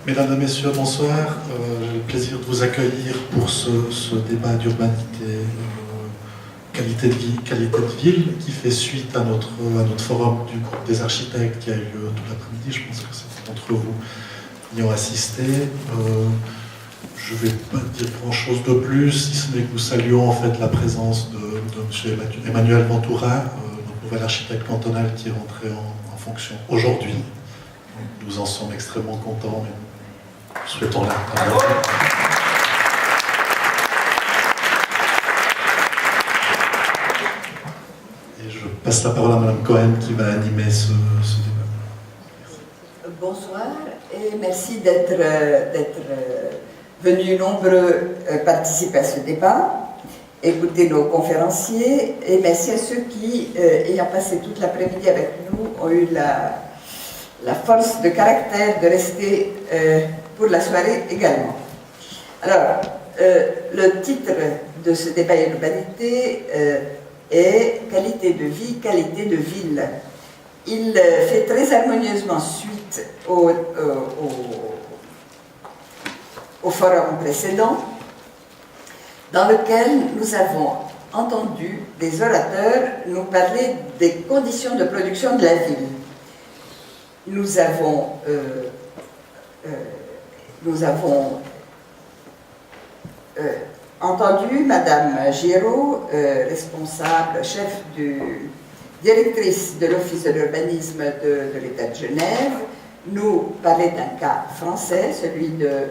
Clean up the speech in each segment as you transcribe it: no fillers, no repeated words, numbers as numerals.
Mesdames et messieurs, bonsoir. J'ai le plaisir de vous accueillir pour ce débat d'urbanité, qualité de vie, qualité de ville, qui fait suite à notre forum du groupe des architectes qui a eu lieu tout l'après-midi. Je pense que certains d'entre vous y ont assisté. Je ne vais pas dire grand-chose de plus, si ce n'est que nous saluons en fait la présence de M. Emmanuel Ventura, notre nouvel architecte cantonal qui est rentré en fonction aujourd'hui. Nous en sommes extrêmement contents. Souhaitons la Et je passe la parole à Mme Cohen qui va animer ce débat. Merci. Bonsoir et merci d'être venus nombreux participer à ce débat, écouter nos conférenciers et merci à ceux qui, ayant passé toute l'après-midi avec nous, ont eu la force de caractère de rester pour la soirée également. Alors, le titre de ce débat urbanité est « Qualité de vie, qualité de ville ». Il fait très harmonieusement suite au forum précédent, dans lequel nous avons entendu des orateurs nous parler des conditions de production de la ville. Nous avons entendu Madame Giraud, responsable, directrice de l'Office de l'urbanisme de l'État de Genève, nous parler d'un cas français, celui de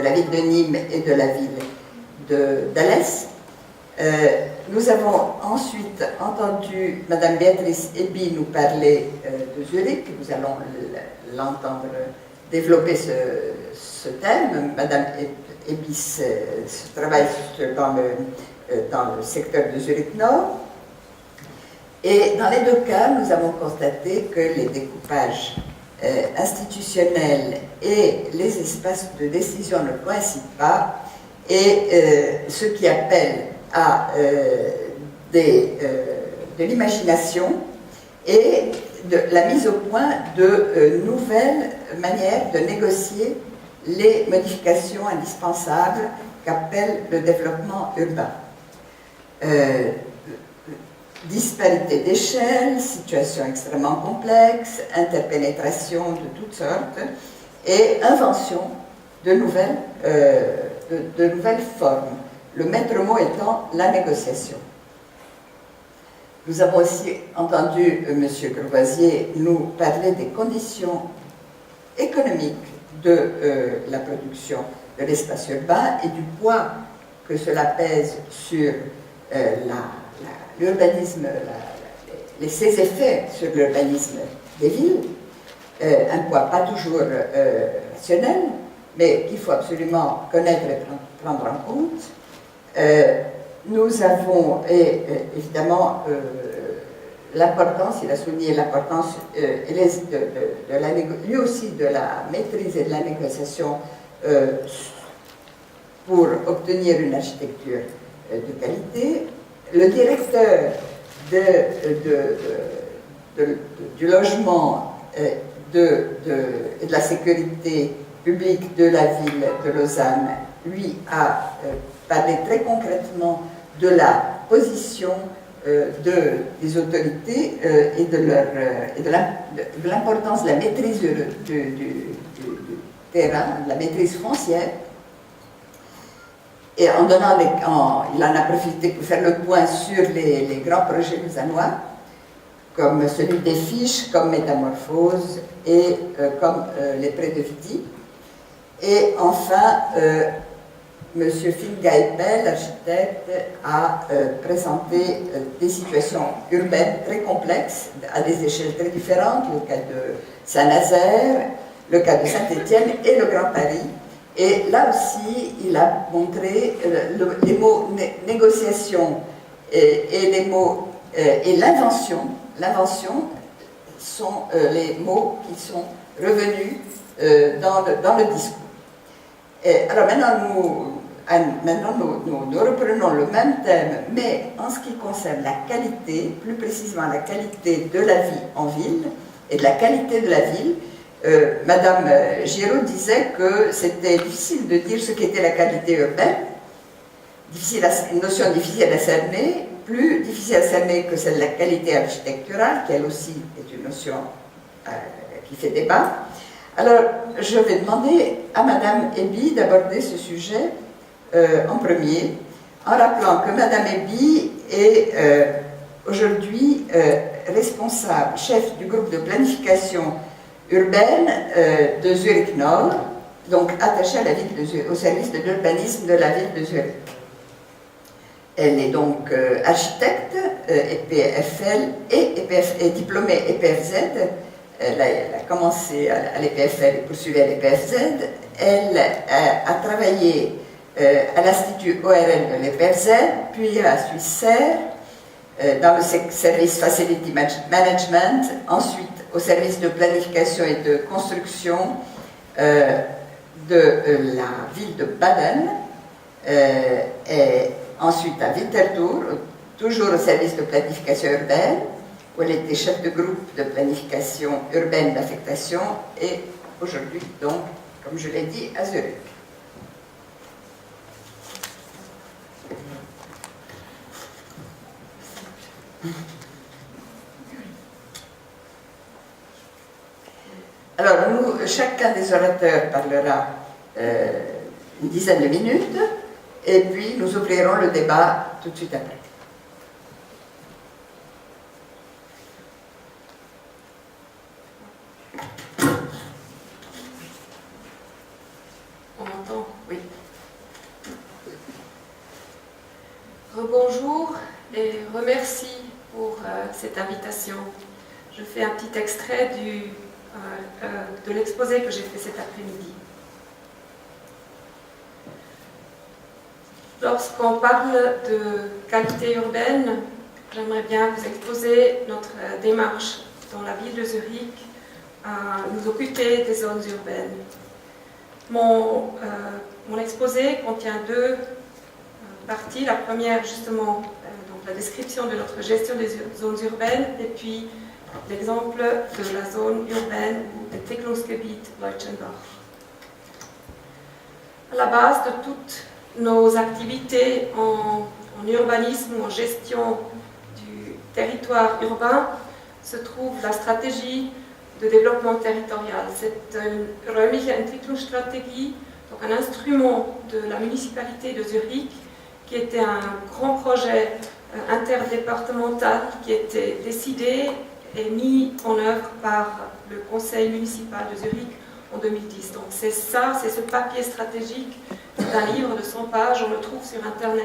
la ville de Nîmes et de la ville d'Alès. Nous avons ensuite entendu Madame Béatrice Eby nous parler de Zurich. Nous allons l'entendre développer ce thème. Madame Eby travaille dans le secteur de Zurich Nord. Et dans les deux cas, nous avons constaté que les découpages institutionnels et les espaces de décision ne coïncident pas, et ce qui appelle à de l'imagination et de la mise au point de nouvelles manières de négocier les modifications indispensables qu'appelle le développement urbain. Disparité d'échelle, situation extrêmement complexe, interpénétration de toutes sortes et invention de nouvelles formes. Le maître mot étant la négociation. Nous avons aussi entendu M. Courvoisier nous parler des conditions économiques de la production de l'espace urbain et du poids que cela pèse sur l'urbanisme, ses effets sur l'urbanisme des villes, un poids pas toujours rationnel, mais qu'il faut absolument connaître et prendre en compte. Nous avons évidemment l'importance, il a souligné l'importance lui aussi de la maîtrise et de la négociation pour obtenir une architecture de qualité. Le directeur du logement et de la sécurité publique de la ville de Lausanne, lui, a parlé très concrètement de la position des autorités et de l'importance de la maîtrise du terrain, de la maîtrise foncière. Et il en a profité pour faire le point sur les grands projets lausannois, comme celui des Fiches, comme Métamorphose et comme les Prés de Vidi. Et enfin, M. Phil Gaëpel, l'architecte, a présenté des situations urbaines très complexes, à des échelles très différentes, le cas de Saint-Nazaire, le cas de Saint-Étienne et le Grand Paris. Et là aussi, il a montré les mots négociation et les mots et l'invention. L'invention sont les mots qui sont revenus dans le discours. Alors maintenant, nous reprenons le même thème, mais en ce qui concerne la qualité, plus précisément la qualité de la vie en ville et de la qualité de la ville. Madame Giraud disait que c'était difficile de dire ce qu'était la qualité urbaine, une notion difficile à cerner, plus difficile à cerner que celle de la qualité architecturale, qui elle aussi est une notion qui fait débat. Alors, je vais demander à Madame Eby d'aborder ce sujet en premier, en rappelant que Madame Eby est aujourd'hui responsable, chef du groupe de planification urbaine de Zurich Nord, donc attachée à la ville de Zurich, au service de l'urbanisme de la ville de Zurich. Elle est donc architecte, EPFL et diplômée EPFZ. Elle a commencé à l'EPFL et poursuivi à l'EPFZ. Elle a travaillé à l'Institut ORL de l'EPFZ, puis à Suisse-Serre, dans le service Facility Management, ensuite au service de planification et de construction de la ville de Baden, et ensuite à Winterthur, toujours au service de planification urbaine, où elle était chef de groupe de planification urbaine d'affectation, et aujourd'hui, donc, comme je l'ai dit, à Zurich. Alors, chacun des orateurs parlera une dizaine de minutes, et puis nous ouvrirons le débat tout de suite après. On m'entend? Oui. Rebonjour et remercie pour cette invitation. Je fais un petit extrait de l'exposé que j'ai fait cet après-midi. Lorsqu'on parle de qualité urbaine, j'aimerais bien vous exposer notre démarche dans la ville de Zurich à nous occuper des zones urbaines. Mon exposé contient deux parties. La première, justement, donc la description de notre gestion des zones urbaines, et puis l'exemple de la zone urbaine de Entwicklungsgebiet Leutschenbach. À la base de toutes nos activités en urbanisme ou en gestion du territoire urbain se trouve la stratégie de développement territorial. C'est une räumliche Entwicklungsstrategie, donc un instrument de la municipalité de Zurich, qui était un grand projet interdépartemental qui était décidé et mis en œuvre par le conseil municipal de Zurich en 2010. Donc c'est ça, c'est ce papier stratégique, c'est un livre de 100 pages, on le trouve sur Internet.